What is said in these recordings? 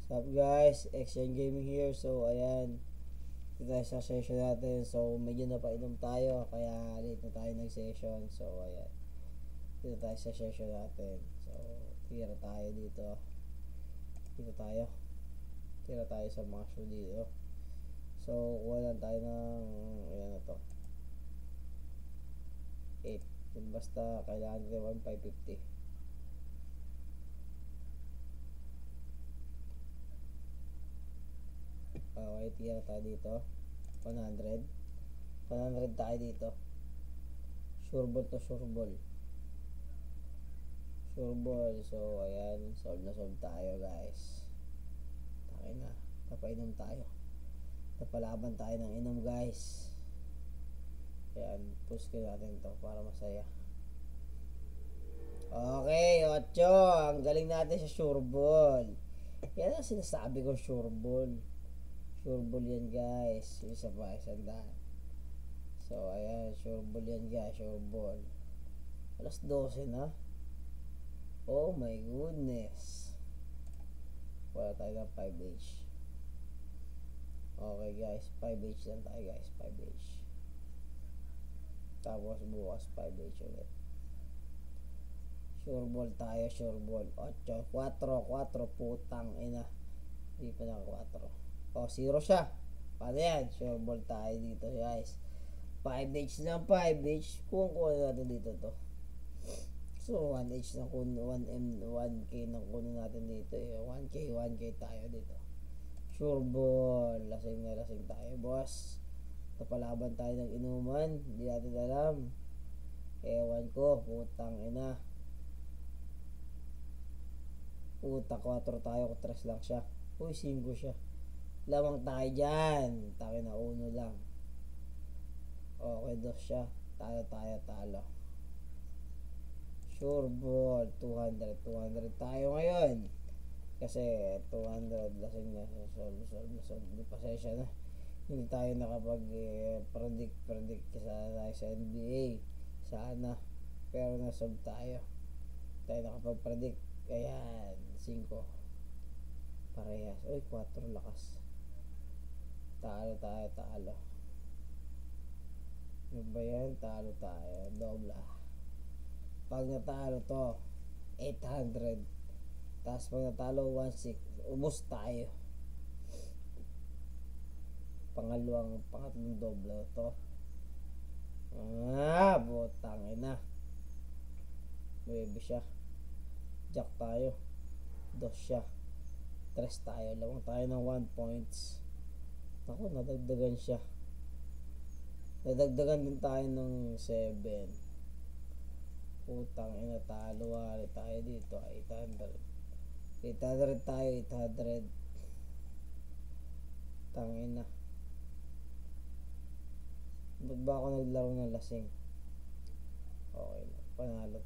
What's up guys, Exchange Gaming here. So ayan, dito tayo sa session natin. So medyo napainom tayo, kaya late na tayo nag-session. So ayan, dito tayo sa session natin. So tira tayo dito. Tira tayo sa mga show dito. So kuha lang tayo ng, ayan na to, 8. Basta kailangan natin 1,550. Okay, tira tayo dito. 100 tayo dito. Sureball to sureball. So ayan, solve na solve tayo guys. Takay na, napainom tayo. Napalaban tayo ng inom guys. Ayan, push ko natin to para masaya. Okay, 8. Ang galing natin sa sureball. Yan ang sinasabi ko, sureball yan guys. Isa pa, isandaan. So ayan, sureball yan guys, sureball. Alas 12 na. Oh my goodness. Wala tayo ng 5H. Okay guys, 5H lang tayo guys, 5H. Tapos bukas 5H ulit. Sureball tayo, sureball. 8, 4, putang ina. Hindi pa na 4. Oh, 0 siya. Paano yan? Sureball tayo dito guys. 5H lang, 5H. Kuha natin dito to. So 1H na kuno, 1K na kuno natin dito. 1K tayo dito. Sureball. Lasing na lasing tayo boss. Napalaban tayo ng inuman. Hindi natin alam. Ewan ko, putang ina. Puta, 4 tayo, 3 lang siya. Uy, 5 siya. Lamang tayo dyan. Tayo na 1 lang. Okay, 2 siya. Talo. Sureball, 200 tayo ngayon. Kasi 200, lasing na. Solve. Di pasensya na. Hindi tayo nakapag-predict sa NBA. Sana. Pero nasolve tayo. Tayo nakapag-predict. Ayan, 5. Parehas. Uy, 4 lakas. Talo. Ano ba yan? Talo tayo. Dobla. Pag natalo to, 800. Tapos pag natalo, 1,600. Ubus tayo. Pangatlong dobla to. Butang ina. 9 siya. Jack tayo. 2 siya. 3 tayo. Lamang tayo ng 1 points. Ako, nadagdagan siya. Nadagdagan din tayo ng 7. Putang ina, talo. Wali tayo dito. 800 tayo. 800. Tangina. Ba't ba ako naglaro ng lasing? Okay lang. Panalo.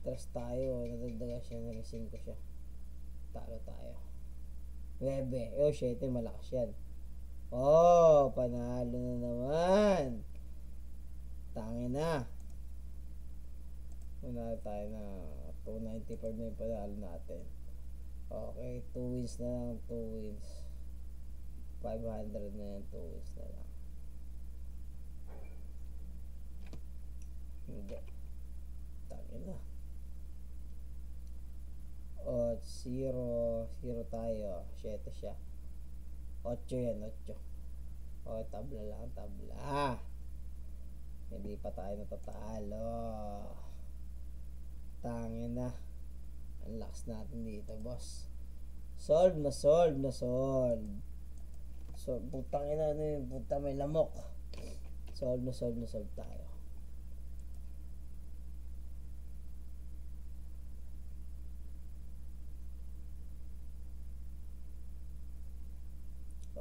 3 tayo. Nadagdagan siya. Naging 5 siya. Talo tayo. 9. 7. Malakas yan. Panalo na naman. Tangin na. Panalo tayo na 295 na yung panalo natin. Okay, 2 wins na lang. 2 wins. 500 na yan. 2 wins na lang. Hindi. Tangin na. 0 tayo. 7 siya. 8 yan, 8. Tabla lang, tabla. Hindi pa tayo natatalo. Tangin na. Ang lakas natin dito, boss. Solve. So, putang ina, puta may lamok. Solve tayo.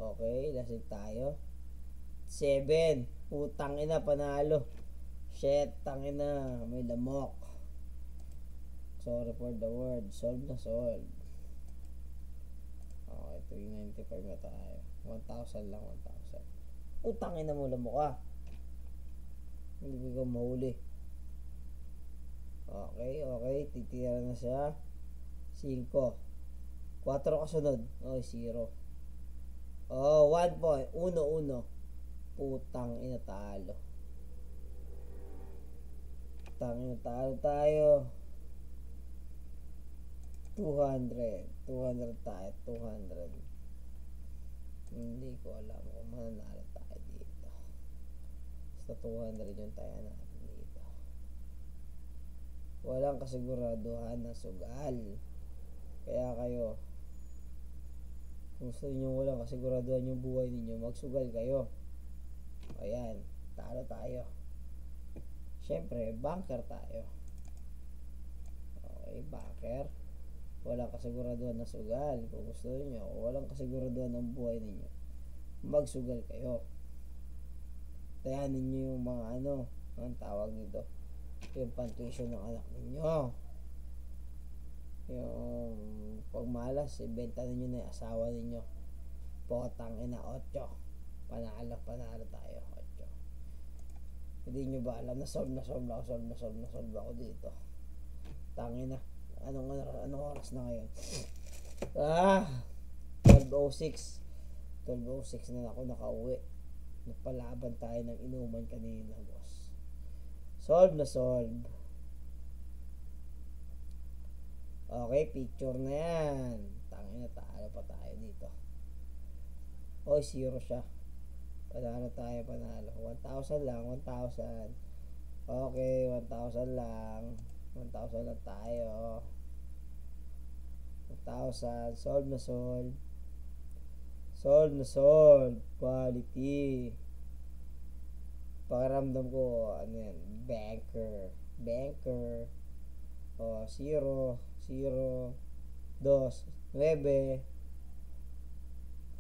Okay, lasing tayo. 7. Putang ina, panalo. Shit, tangina, may lamok. Sorry for the word. Solve. Okay, 395 na tayo. 1,000 lang, 1,000. Putang ina mo, lamok ah. Hindi ko mahuli. Okay, titira na siya. 5. 4 kasunod. Oh, 0. Oh, 1 point. 1-1. Putang ina, talo. Tangina, talo tayo. 200. 200 tayo. 200. Hindi ko alam kung mananalo tayo dito. Basta 200 yung tayo natin dito. Walang kasiguraduhan na sugal. Kaya kayo, kung gusto nyo walang kasiguraduhan yung buhay ninyo, magsugal kayo. Ayan, talo tayo. Siyempre, banker tayo. Okay, banker. Walang kasiguraduhan na sugal. Kung gusto niyo, walang kasiguraduhan ng buhay ninyo, magsugal kayo. Tayanin niyo yung mga ang tawag nito, yung pantuition ng anak ninyo. Yung pagmalas, ibenta ninyo na yung asawa ninyo. Potang ina, 8. Panalo tayo, 8. Hindi nyo ba alam na solve ako dito. Tangina. Anong oras na ngayon? 12:06. 12:06 na ako nakauwi. Nagpalaban tayo ng inuman kanina, boss. Solve. Okay, picture na yan. Tangina, talo pa tayo dito. Oy, 0 siya. Panalo tayo. 1,000 lang, 1,000. Okay, 1,000 lang. 1,000 lang tayo. 1,000. Solve. Quality. Pakiramdam ko, yan? Banker. O, 0, 2, 9.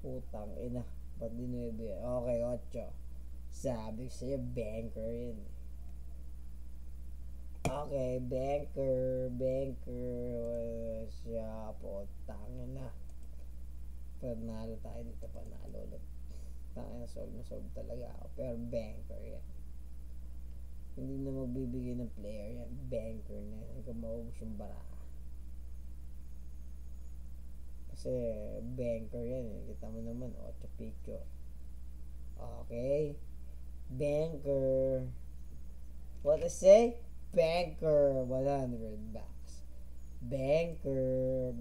Putang ina. Ba't di 9? Okay, 8. Sabi ko sa'yo, banker yun. Okay, banker. Siya, putang ina. Panalo tayo dito, panalo ulit. Tangina, solve talaga ako. Pero banker yan. Hindi na magbibigay ng player yan. Banker na yan. Hindi ka maubos yung baraha. Kasi banker yan eh. Kita mo naman, 8 picture. Okay. Banker. What I say? Banker. 100 bucks. Banker.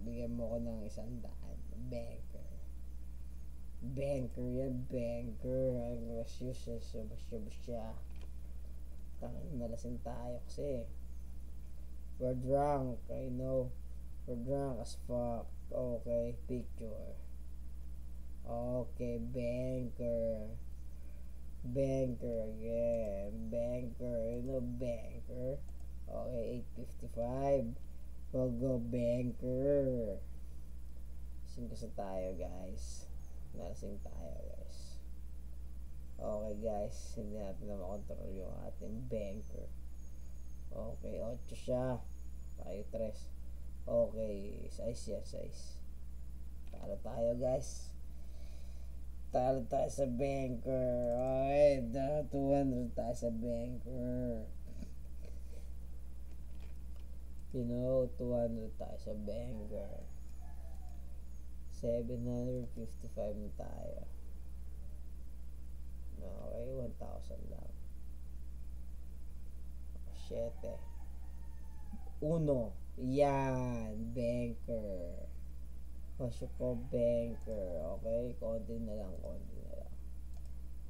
Bigyan mo ko ng 100. Banker yan. Ang siya. Tangin, nalasing tayo kasi. We're drunk. I know. We're drunk as fuck. Okay, picture. Okay, banker again. Banker. Okay, 8:55. We'll go banker. Lasing kasi tayo, guys. Okay, guys. Hindi natin na makontrol yung ating banker. Okay, 8 siya. Tayo 3. Okay, size. Talo tayo, guys. Talo tayo sa banker. Okay, 200 tayo sa banker. 200 tayo sa banker. 755 na tayo. Okay, 1,000 lang. 7. 1. Yan, banker. Pasok ko, banker. Okay, konti na lang.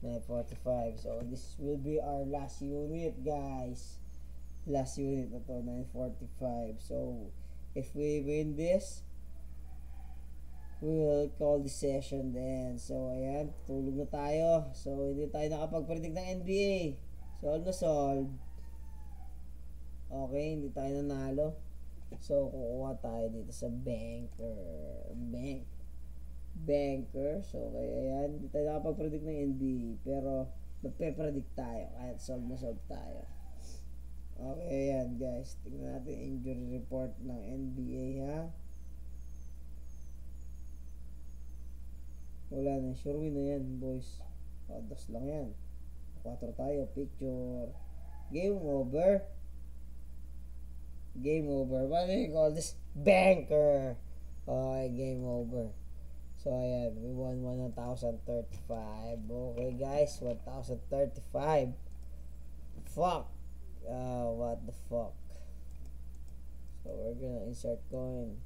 945. So, this will be our last unit, guys. Last unit na to, 945. So, if we win this, we will call the session then. So, ayan, tulog na tayo. So, hindi tayo nakapag-predict ng NBA. Solve. Okay, hindi tayo nanalo. So, kukuha tayo dito sa banker. So, kaya yan. Hindi tayo nakapag-predict ng NBA. Pero, magpe-predict tayo. Kahit solve tayo. Okay, yan guys. Tingnan natin injury report ng NBA, ha. Wala na. Sure win na yan, boys. 2 lang yan. 4 tayo. Picture. Game over. Game over. What do you call this? Banker. Okay, game over. So, ayan. We won 1,035. Okay, guys. 1,035. Fuck. What the fuck. So, we're gonna insert coin.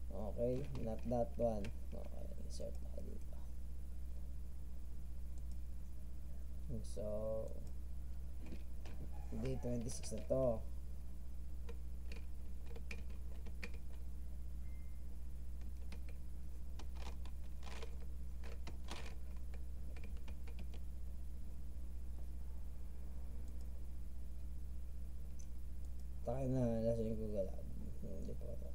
Okay. Not that one. Okay. Insert tayo dito. So, day 26 na to. Tayo na, lasing ko galab. Hindi pa ito.